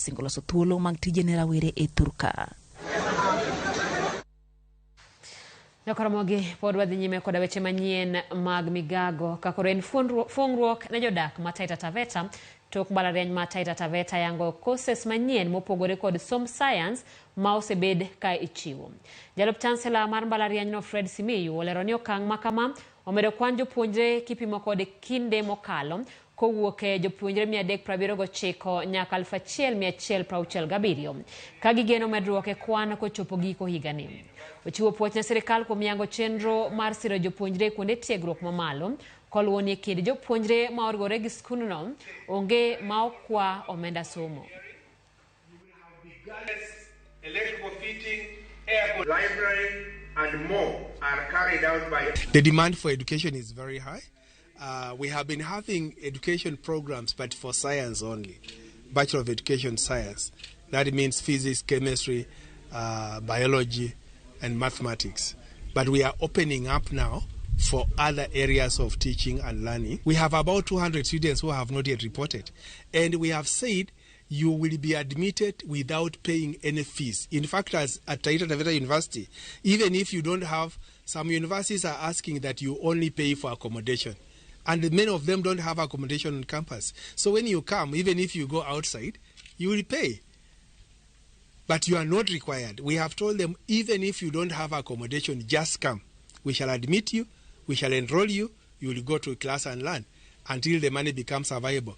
osingo loso thuolo mag tije ne rawere e Thurka. Ramogi pod wadhi nyime koda weche manyien mag Migago kakore en fuongruok ne jodak ma Taita Taveta tok mbalariany ma Taita Taveta yango courses manyien mopogore kod som science ma osebed ka ichiwo. Jalup chancellor mar mbalariany no Fred Simiyu olero ni okang' makama omedo kwan jopuonjre kipimo kod kinde mokalo kowuok e jopuonjre 379 nyaka 1167 ka gigeno medruok e kwan kochopo giko higani. Ochiwo puoch ne sirikal kuom yango chenro mar siro jopuonjre kuonde tiegruok mamalo koluwo ni kind jopuonjre ma orgore gi skundno onge ma okwa omenda somo. Electrical fitting, airport, library, and more are carried out by... The demand for education is very high. We have been having education programs, but for science only. Bachelor of Education Science. That means physics, chemistry, biology, and mathematics. But we are opening up now for other areas of teaching and learning. We have about 200 students who have not yet reported. And we have said you will be admitted without paying any fees. In fact, as at Taita Taveta University, even if you don't have, some universities are asking that you only pay for accommodation. And many of them don't have accommodation on campus. So when you come, even if you go outside, you will pay. But you are not required. We have told them, even if you don't have accommodation, just come. We shall admit you, we shall enroll you, you will go to class and learn until the money becomes available.